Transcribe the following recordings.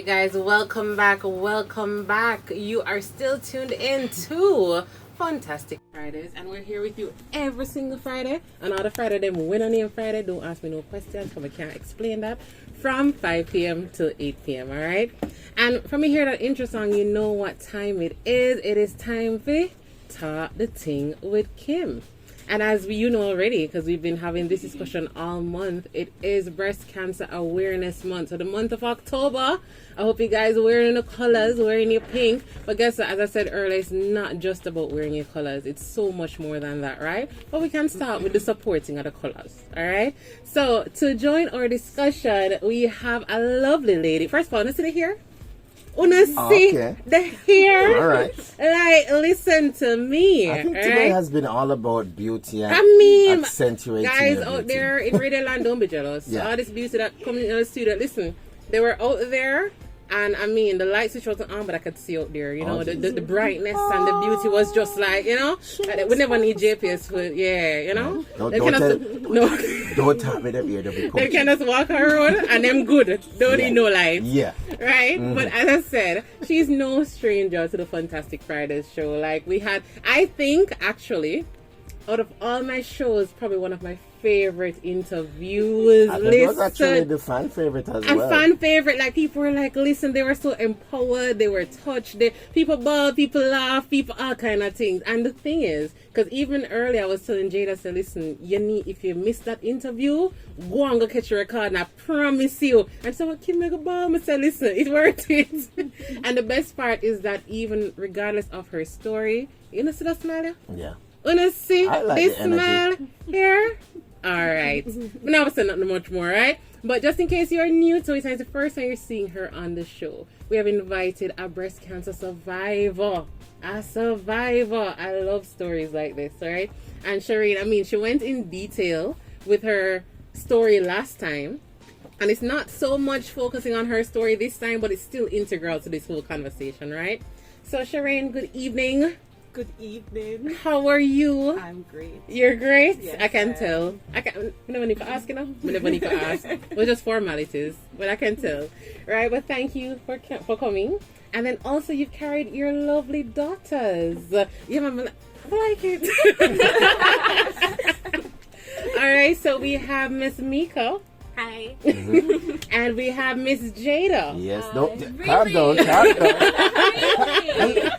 right, guys, welcome back. You are still tuned in to Funtastic Fridays, and we're here with you every single Friday. And all the Friday, them win on the Friday. Don't ask me no questions, because I can't explain that. From 5 p.m. to 8 p.m. All right. And from me hear that intro song, you know what time it is. It is time for Talk the Ting with Kim. And as you know already, because we've been having this discussion all month, it is Breast Cancer Awareness Month. So the month of October, I hope you guys are wearing the colors, wearing your pink. But guess what, as I said earlier, it's not just about wearing your colors. It's so much more than that, right? But we can start with the supporting of the colors, all right? So to join our discussion, we have a lovely lady. First of all, let's see here. Una see the hair. All right. Like, listen to me. I think today has been all about beauty and accentuating guys out there in Radio Land, don't be jealous. Yeah. All this beauty that coming in the studio. Listen, they were out there, and I mean, the light switch wasn't on, but I could see out there, you know, the brightness and the beauty was just like, you know, we never need JPS for, you know. Don't tap me them here. They can just walk around and them good. Don't need no lights. Yeah. Right? Mm-hmm. But as I said, she's no stranger to the Funtastic Fridays show. Like, we had, I think, actually, out of all my shows, probably one of my favorite interviews. It was actually the fan favorite as well. A fan favorite. Like, people were like, listen, they were so empowered, they were touched, people bawled, people laughed, people all kind of things. And the thing is, because even earlier I was telling Jada, I said, listen, if you missed that interview, go and go catch your record, and I promise you. And so I Kimmie go bomb. I said, listen, it's worth it. And the best part is that even regardless of her story, you know, see that smile? Yeah. Wanna see like this smile here? Alright. But now I say nothing much more, right? But just in case you're new to it, it's the first time you're seeing her on the show, we have invited a breast cancer survivor. A survivor. I love stories like this, alright? And Cherane, I mean, she went in detail with her story last time. And it's not so much focusing on her story this time, but it's still integral to this whole conversation, right? So Cherane, good evening. Good evening. How are you? I'm great. You're great? Yes, I can tell. I never need to ask, you know? We never need to ask. We're just formalities, but I can tell. Right, but thank you for coming. And then also you've carried your lovely daughters. Yeah, Mama, I like it. All right, so we have Miss Meika. Hi. And we have Miss Jada. Yes, really? Calm down. Really?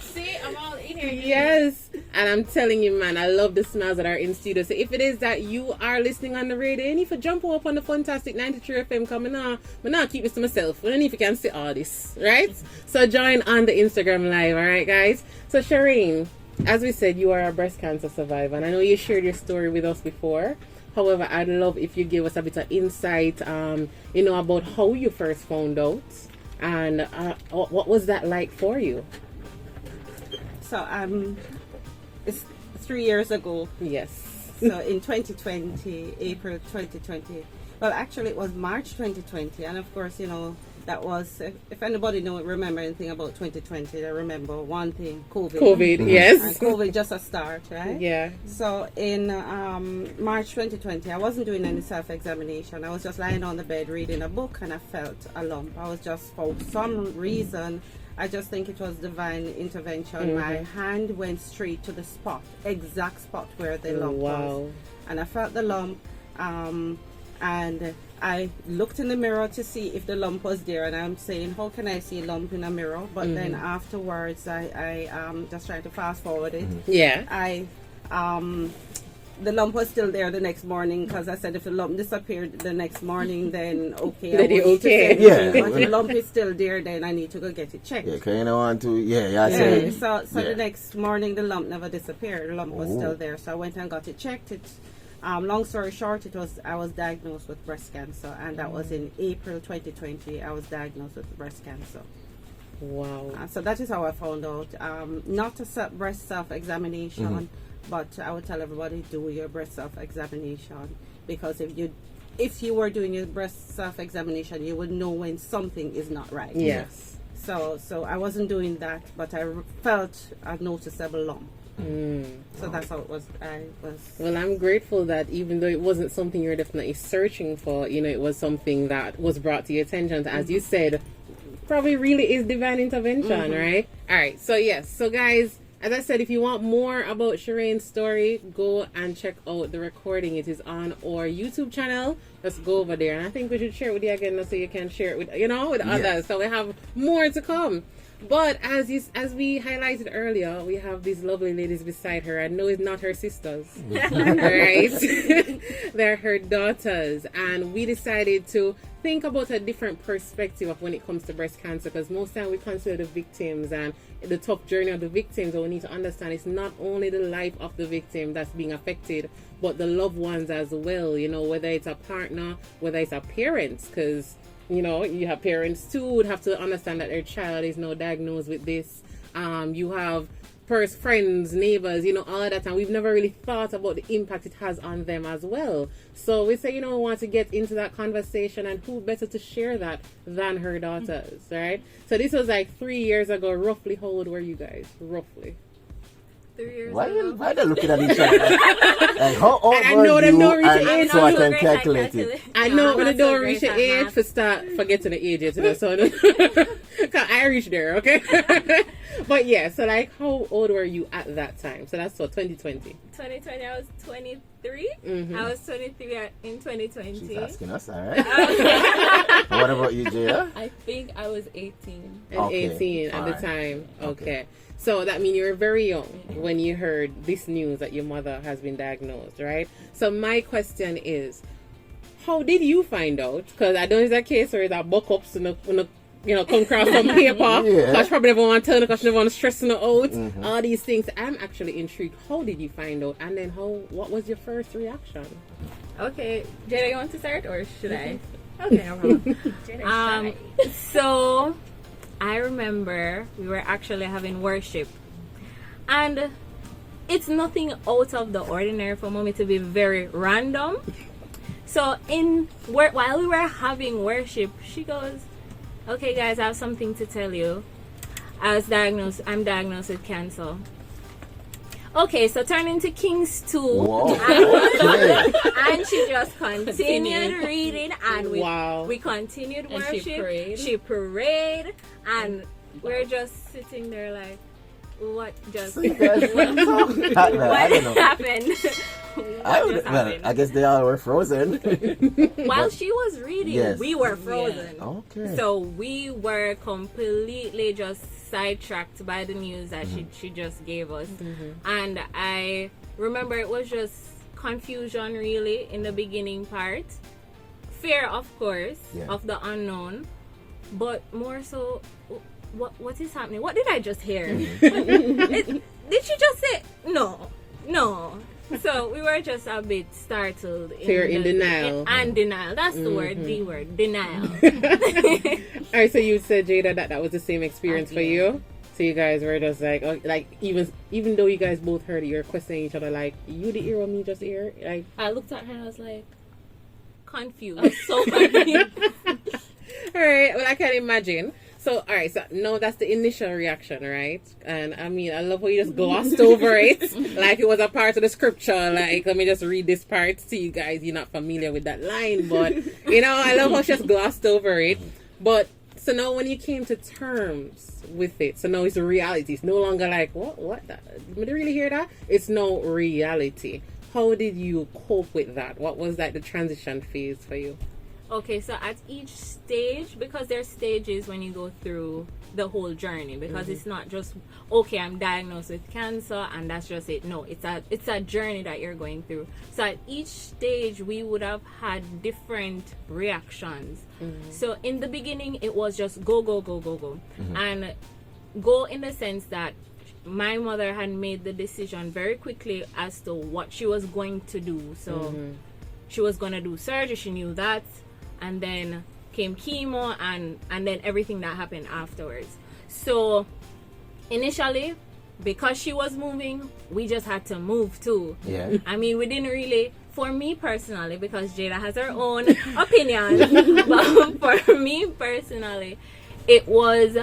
See, I'm all in here. Yes. And I'm telling you, man, I love the smiles that are in studio. So if it is that you are listening on the radio, and if you jump up on the Funtastic 93 FM coming on, but now keep this to myself. I don't know if you can see all this, right? So join on the Instagram live, all right, guys? So Cherane, as we said, you are a breast cancer survivor, and I know you shared your story with us before. However, I'd love if you give us a bit of insight, you know, about how you first found out, and what was that like for you? So, it's 3 years ago. Yes. So in 2020, April 2020. Well, actually, it was March 2020, and of course, you know, that was, if anybody remember anything about 2020, I remember one thing, COVID. Yes. And COVID just a start, right? Yeah. So in March 2020, I wasn't doing any self-examination. I was just lying on the bed reading a book, and I felt a lump. I was just, for some reason, I just think it was divine intervention. My hand went straight to the spot, exact spot where the lump was. And I felt the lump, and I looked in the mirror to see if the lump was there, and I'm saying, how can I see a lump in a mirror? But then afterwards, I just trying to fast forward it. Yeah. The lump was still there the next morning, because I said if the lump disappeared the next morning, then okay. Then you okay. Yeah. But if the lump is still there, then I need to go get it checked. Yeah, because you don't want to, So the next morning, the lump never disappeared. The lump was still there. So I went and got it checked. Long story short, I was diagnosed with breast cancer, and that was in April 2020. I was diagnosed with breast cancer. Wow. So that is how I found out. Not a breast self-examination, but I would tell everybody, do your breast self-examination, because if you were doing your breast self-examination, you would know when something is not right. Yes. So I wasn't doing that, but I felt a noticeable lump. So that's how it was. Well, I'm grateful that even though it wasn't something you're definitely searching for, it was something that was brought to your attention. As you said, probably really is divine intervention, right? All right. So, yes. So, guys, as I said, if you want more about Cherane's story, go and check out the recording. It is on our YouTube channel. Just go over there. And I think we should share it with you again so you can share it with, with others. So we have more to come. But as we highlighted earlier, we have these lovely ladies beside her. I know it's not her sisters, right? They're her daughters. And we decided to think about a different perspective of when it comes to breast cancer, because most time we consider the victims and the tough journey of the victims. But we need to understand it's not only the life of the victim that's being affected, but the loved ones as well, whether it's a partner, whether it's a parent, because you have parents too would have to understand that their child is now diagnosed with this. You have friends, neighbors, all of that, and we've never really thought about the impact it has on them as well. So we say, we want to get into that conversation, and who better to share that than her daughters, right? So this was like 3 years ago, roughly. How old were you guys, roughly? 3 years Why ago. are they looking at each other? Like, how old And I know were them you? don't reach the age. So I I'm can not calculate great it. at I know when they I'm don't not reach so the great at age math. for start forgetting the age yet, so cause I reached there, okay? But yeah, so like, how old were you at that time? So that's 2020. 2020, I was 23. I was 23 in 2020. She's asking us, all right? What about you, Jada? I think I was 18. And Okay, 18 at the fine. time. Okay. So that means you were very young when you heard this news that your mother has been diagnosed, right? So my question is, how did you find out? Because I know it's a case where that buck ups and come across some paper. Yeah. Because probably never want to tell because she never want to stress her out. All these things. I'm actually intrigued. How did you find out? And then what was your first reaction? Okay, Jada, you want to start or should I? Okay, no problem. So I remember we were actually having worship, and it's nothing out of the ordinary for mommy to be very random. So while we were having worship, she goes, "Okay, guys, I have something to tell you. I'm diagnosed with cancer." Okay, so turning to Kings 2. Whoa. Okay. And she just continued reading, and we continued And she worship. prayed. She prayed, and we're just sitting there like, what just I don't know. happened? I guess they all were frozen. While she was reading, Yes. we were frozen. Okay. So we were completely just sidetracked by the news that she just gave us. And I remember it was just confusion really in the beginning part. Fear, of course, of the unknown. But more so, what is happening? What did I just hear? Did she just say no? So we were just a bit startled. Fear in denial. And denial. That's the word, D word, denial. All right, so you said, Jada, that was the same experience for you? So you guys were just like even though you guys both heard it, you're questioning each other, like, you did hear what me just hear? Like, I looked at her and I was like, confused. I was so confused. all right, well, I can imagine. So, all right, so no, that's the initial reaction, right? And I mean, I love how you just glossed over it like it was a part of the scripture. Like, let me just read this part to you guys. You're not familiar with that line, but, I love how she just glossed over it. But, so now when you came to terms with it, so now it's a reality. It's no longer like, what? Did you really hear that? It's no reality. How did you cope with that? What was like the transition phase for you? Okay, so at each stage, because there's stages when you go through the whole journey, because it's not just, okay, I'm diagnosed with cancer and that's just it. No, it's a journey that you're going through. So at each stage, we would have had different reactions. So in the beginning, it was just go. And go in the sense that my mother had made the decision very quickly as to what she was going to do. So she was going to do surgery, she knew that. And then came chemo and then everything that happened afterwards. So initially, because she was moving, we just had to move too. Yeah. I mean, we didn't really, for me personally, because Jada has her own opinion, but for me personally, it was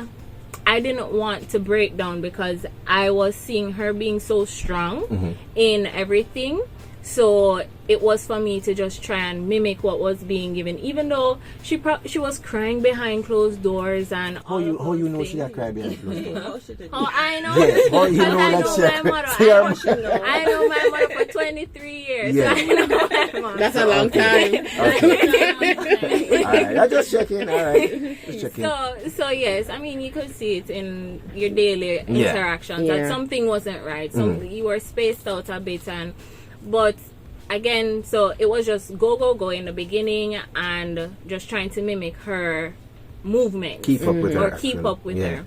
I didn't want to break down because I was seeing her being so strong in everything. So it was for me to just try and mimic what was being given, even though she was crying behind closed doors and How you know she a cry behind closed doors? Oh, I know. Yes, how you know I that know she my mother. I know my mother for 23 years. Yeah. So I know my mother. That's a long time. Okay. All right, I'm just checking. All right, just checking. So yes, I mean you could see it in your daily interactions that something wasn't right. So you were spaced out a bit, but again, so it was just go in the beginning and just trying to mimic her movement, Keep up with her. or keep up with her.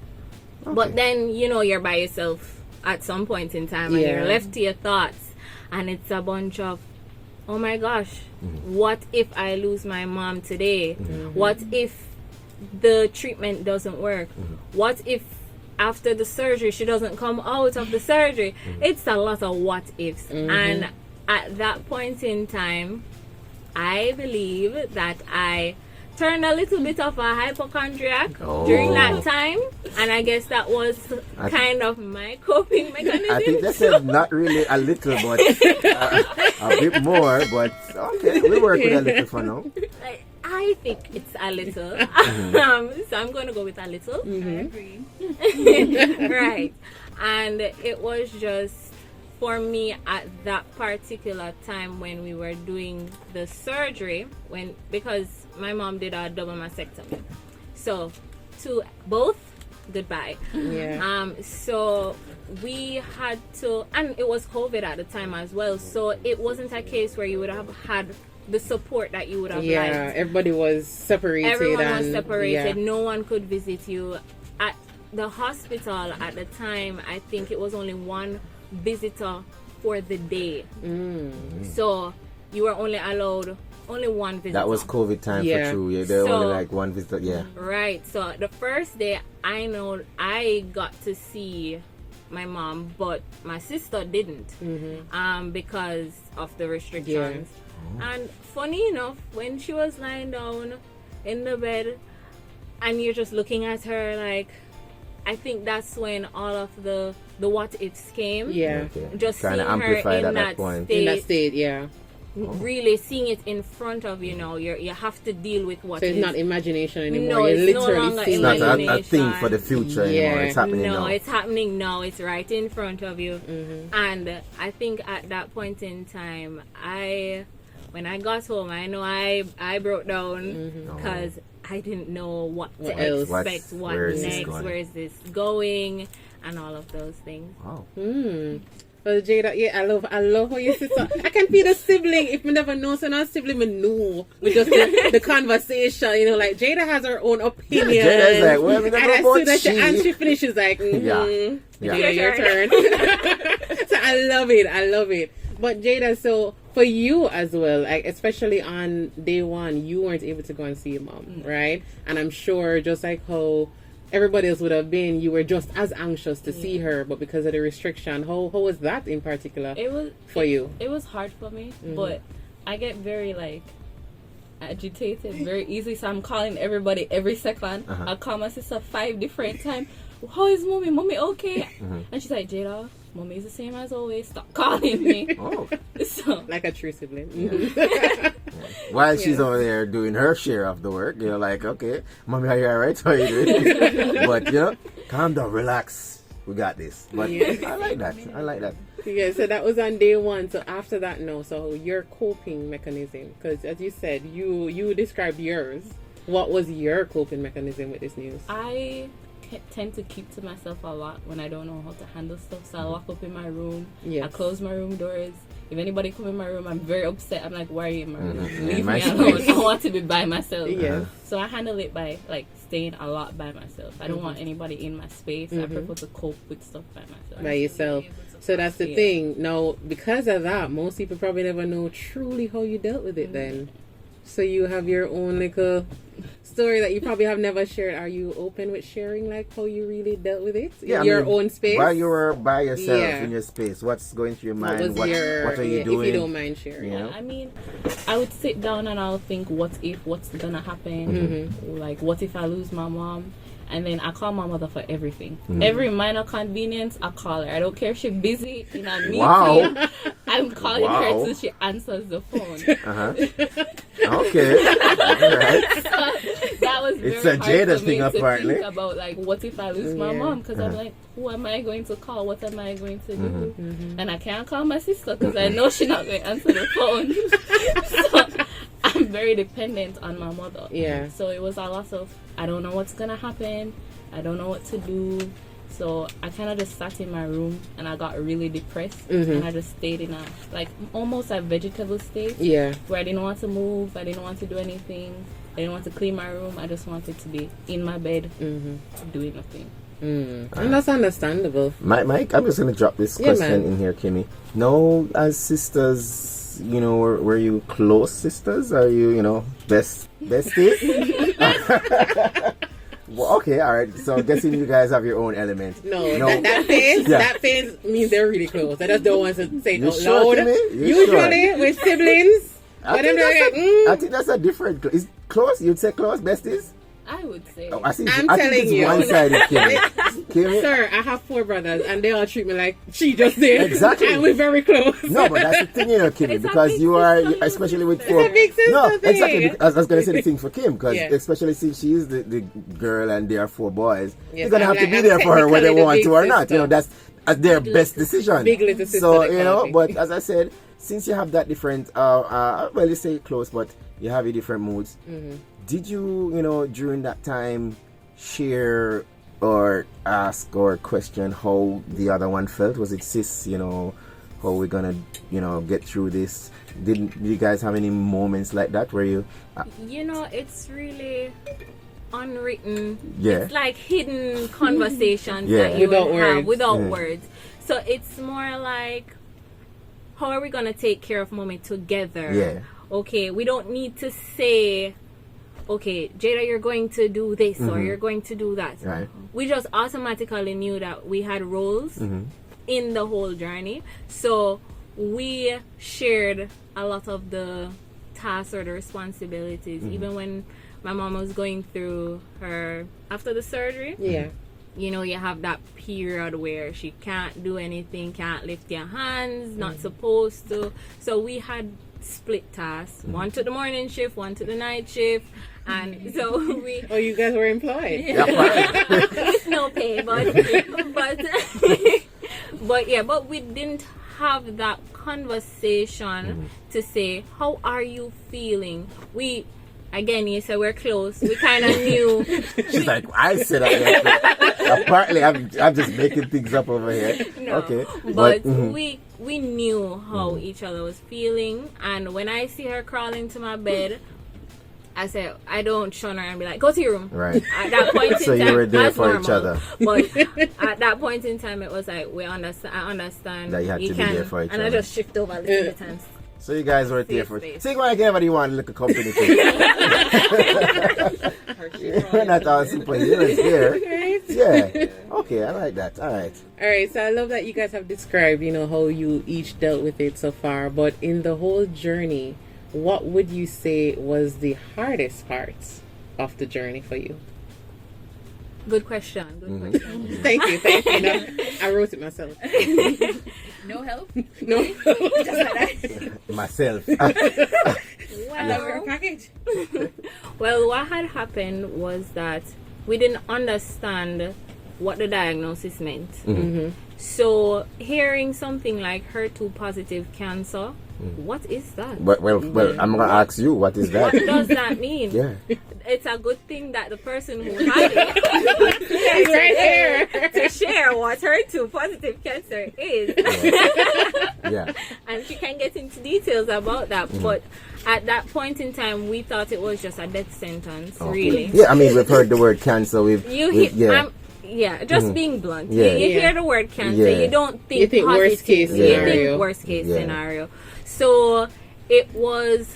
Okay. But then you're by yourself at some point in time, and you're left to your thoughts, and it's a bunch of, oh my gosh, what if I lose my mom today? What if the treatment doesn't work? What if after the surgery she doesn't come out of the surgery? It's a lot of what ifs. And at that point in time, I believe that I turned a little bit of a hypochondriac during that time, and I guess that was kind of my coping mechanism. I think that's not really a little, but a bit more. But okay, we work with a little for now. I think it's a little. So I'm going to go with a little. I agree. Right. And it was just for me at that particular time when we were doing the surgery, because my mom did a double mastectomy. So to both, goodbye. Yeah. So we had to, and it was COVID at the time as well. So it wasn't a case where you would have had the support that you would have liked. Everybody was separated. Everyone was separated. No one could visit you. At the hospital at the time, I think it was only one visitor for the day. So you were only allowed one visitor. That was COVID time for true. Yeah, there were only like one visitor. Yeah. Right. So the first day, I know I got to see my mom, but my sister didn't, because of the restrictions. And funny enough, when she was lying down in the bed, and you're just looking at her, like, I think that's when all of the what ifs came. Yeah. Just Kinda seeing her amplified in at that that point. state. In that state, yeah. Really seeing it in front of you now. You have to deal with what So it's is. not imagination anymore. No, You're it's no literally longer seeing It's not it. a thing for the future anymore. It's happening No, now. it's happening now. It's right in front of you. And I think at that point in time, when I got home, I know I broke down because I didn't know what to expect, what next, where is this going, and all of those things. Wow. Well, Jada, I love how your sister. I can feel the sibling. If me never know, so now sibling me know with just the conversation. Like Jada has her own opinion. Yeah, Jada's like, well, we and never as about soon as she. and she finishes, like, Yeah. your turn. So I love it. But Jada, so for you as well, like especially on day one, you weren't able to go and see your mom, right? And I'm sure, just like how everybody else would have been, you were just as anxious to see her, but because of the restriction, how was that in particular for you? It was hard for me, but I get very agitated very easily, so I'm calling everybody every second. I'll call my sister 5 different times. How is mommy? Mommy okay? And she's like, Jada, mommy is the same as always. Stop calling me. So Like a true sibling. While she's over there doing her share of the work, you're like, okay, mommy, are you alright? How are you doing? But calm down, relax. We got this. But I like that. Yeah, so that was on day one. So after that, so your coping mechanism, because as you said, you described yours. What was your coping mechanism with this news? I tend to keep to myself a lot when I don't know how to handle stuff. So I lock up in my room. I close my room doors. If anybody come in my room, I'm very upset. I'm like, why are you in my room? Leave me alone. I want to be by myself. So I handle it by staying a lot by myself. I don't want anybody in my space. I prefer to cope with stuff by myself. By yourself. So that's the thing. Now, because of that, most people probably never know truly how you dealt with it then. So you have your own little story that you probably have never shared. Are you open with sharing like how you really dealt with it in your own space? While you were by yourself in your space, what's going through your mind? What are you doing? If you don't mind sharing. I mean, I would sit down and I'll think, what's gonna happen? Like, what if I lose my mom? And then I call my mother for everything. Every minor convenience, I call her. I don't care if she's busy in a meeting. Wow. I'm calling her till she answers the phone. Okay. All right. That was It's very a hard Jada for thing, me to apparently. think about, like, what if I lose my mom? Because I'm like, who am I going to call? What am I going to do? And I can't call my sister because I know she's not going to answer the phone. So I'm very dependent on my mother. Yeah. So it was a lot of, I don't know what's going to happen. I don't know what to do. So I kind of just sat in my room and I got really depressed. And I just stayed in a, like, almost a vegetable state. Yeah. Where I didn't want to move. I didn't want to do anything. I didn't want to clean my room. I just wanted to be in my bed doing nothing. And that's understandable. Mike, I'm just going to drop this question in here, Kimmie. No, as sisters, you know, were you close sisters? Are you, you know, besties? Well, okay, all right. So I'm guessing you guys have your own element. No. That phase means they're really close. I just don't want to say it out loud. Usually with siblings, I think that's a different. Is close? You'd say close besties? I would say. Oh, I think telling it's you. one-sided, Kimmie. Sir, I have 4 brothers and they all treat me like she just did. Exactly. And we're very close. No, but that's the thing, you know, Kimmie, because you are, especially with 4. It's a big sister No, thing. exactly. I was going to say the thing for Kim, because Yeah. especially since she is the girl and there are 4 boys, Yes, you're going to have I'm to be like, there I'm for her whether they technically the want to or big not. sister. You know, that's their best decision. Big little sister. So, they you call know, me. but as I said, since you have that different, well, you say close, but you have your different moods. Did you, you know, during that time share or ask or question how the other one felt? Was it, sis, you know, how we're gonna, you know, get through this? Did you guys have any moments like that where you You know, it's really unwritten. Yeah. It's like hidden conversations Yeah. that you Without would have words. without words. So it's more like, how are we gonna take care of mommy together? Yeah. Okay, we don't need to say, okay, Jada, you're going to do this or you're going to do that. Right. We just automatically knew that we had roles in the whole journey. So we shared a lot of the tasks or the responsibilities. Even when my mom was going through her, after the surgery, you know, you have that period where she can't do anything, can't lift your hands, not supposed to. So we had split tasks, one to the morning shift, one to the night shift, and so we Oh, you guys were employed. with no pay, but but we didn't have that conversation to say, how are you feeling? We, again, you said we're close, we kind of knew. She's like, I said that. Apparently, I'm just making things up over here. No, Okay. but we knew how each other was feeling, and when I see her crawling to my bed, I said, I don't shun her and be like, go to your room. Right. At that point in So time, you were there that's for normal. each other. But at that point in time, it was like, I understand That you had to be there for each and other. I just shift over a little bit and So you guys were there for. Space. Take whatever you want, look a company. We're not all superheroes here. Yeah. Okay, I like that. All right. All right, so I love that you guys have described, you know, how you each dealt with it so far. But in the whole journey, what would you say was the hardest part of the journey for you? good question. Thank you. No, I wrote it myself. No help? No. Myself. Well, package. well, what had happened was that we didn't understand what the diagnosis meant. So hearing something like HER2 positive cancer, what is that? Well, I'm gonna ask you, what is that? What does that mean? Yeah. It's a good thing that the person who had it It's right here. to share what HER2 positive cancer is. Yeah. And she can get into details about that. But at that point in time, we thought it was just a death sentence, really. Yeah, I mean, we've heard the word cancer. Just being blunt. Yeah. You hear the word cancer, Yeah. you don't think You think positive. worst case You scenario. think worst case Yeah. scenario. So it was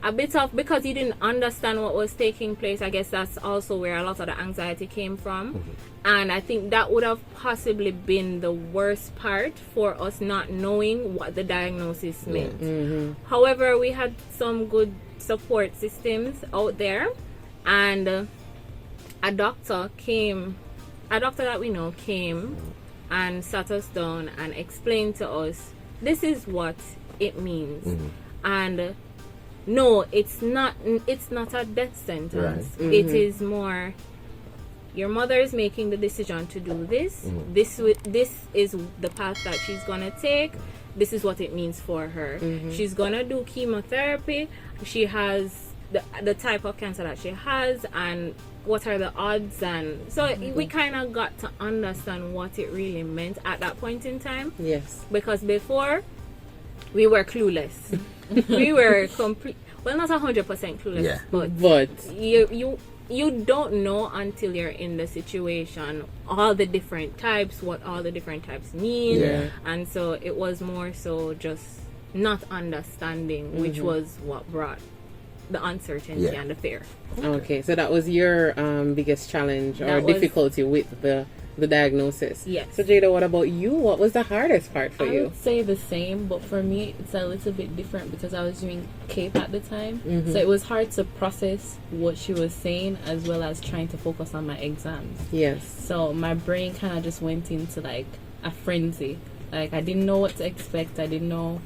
a bit of, because you didn't understand what was taking place. I guess that's also where a lot of the anxiety came from. And I think that would have possibly been the worst part, for us not knowing what the diagnosis meant. However, we had some good support systems out there, and a doctor that we know came and sat us down and explained to us, this is what it means. And no, it's not a death sentence. Right. It is more, your mother is making the decision to do this. This is the path that she's gonna take. This is what it means for her. She's gonna do chemotherapy. She has the type of cancer that she has, and what are the odds, and so we kind of got to understand what it really meant at that point in time. Yes. Because before, we were clueless. We were not 100% clueless. Yeah. But you don't know until you're in the situation all the different types, what all the different types mean. Yeah. And so it was more so just not understanding, which was what brought the uncertainty and the fear. Okay, so that was your biggest challenge or difficulty with the diagnosis. Yes. So Jada, what about you? What was the hardest part for I you? would say the same, but for me it's a little bit different because I was doing CAPE at the time. So it was hard to process what she was saying as well as trying to focus on my exams. Yes. So my brain kind of just went into like a frenzy. Like I didn't know what to expect. I didn't know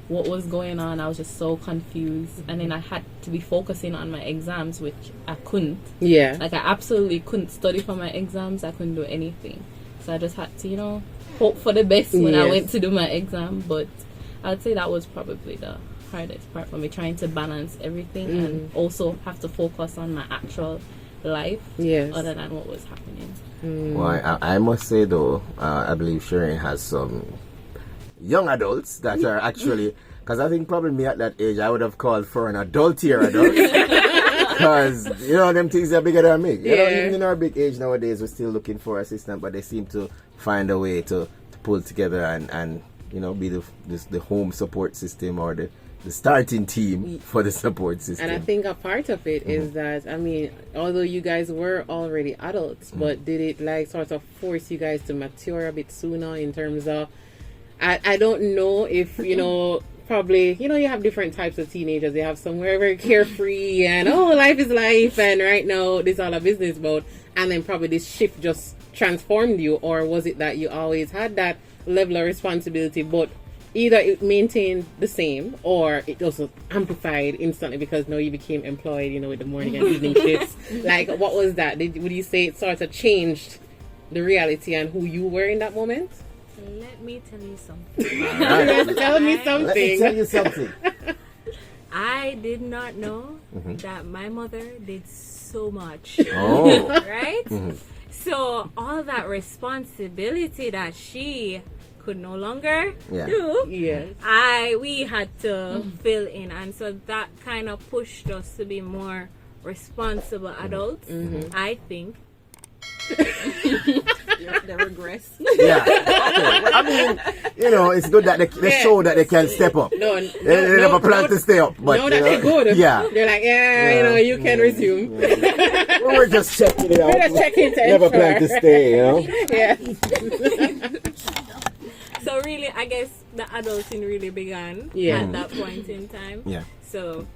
what was going on. I was just so confused, and then I had to be focusing on my exams, which I couldn't. Yeah. Like I absolutely couldn't study for my exams. I couldn't do anything, so I just had to hope for the best when I went to do my exam. But I'd say that was probably the hardest part for me, trying to balance everything and also have to focus on my actual life other than what was happening. Well, I must say though, I believe Cherane has some young adults that are actually, because I think probably me at that age I would have called for an adult adult, because them things are bigger than me. Even in our big age nowadays we're still looking for assistance, but they seem to find a way to pull together and be the home support system or the starting team for the support system. And I think a part of it is that, although you guys were already adults, but did it sort of force you guys to mature a bit sooner in terms of, I don't know if, probably, you have different types of teenagers. They have some very carefree and, life is life, and right now this is all a business mode. And then probably this shift just transformed you, or was it that you always had that level of responsibility, but either it maintained the same or it also amplified instantly because now you became employed, with the morning and evening shifts? Like, what was that? Would you say it sort of changed the reality and who you were in that moment? Let me tell you something. Tell me something. Let me tell you something. I did not know that my mother did so much. Oh. Right? So all that responsibility that she could no longer do, we had to fill in, and so that kind of pushed us to be more responsible adults. I think. The regress. Yeah. Okay. It's good that they show that they can step up. They never plan to stay up. But, no, that they're good. Yeah. They're like, you can resume. We're just checking it out. We're just checking to never ensure. plan to stay, Yeah. So really, I guess the adulting really began at that point in time. Yeah. So,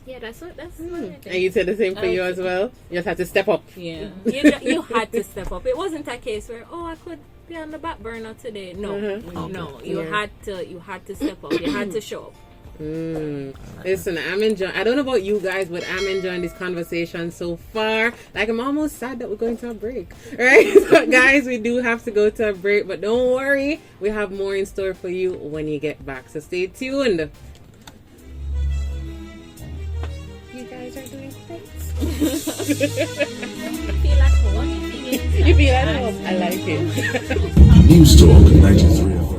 that's what I think. And you said the same for you as well? You just had to step up. Yeah. You had to step up. It wasn't a case where, I could be on the back burner today. No, no. You had to step up. You had to show up. Listen, I'm enjoying. I don't know about you guys, but I'm enjoying this conversation so far. Like, I'm almost sad that we're going to a break, right? So, guys, we do have to go to a break, but don't worry, we have more in store for you when you get back. So stay tuned. You guys are doing great. Feel like home. You feel at home. I like it. News Talk 93 FM.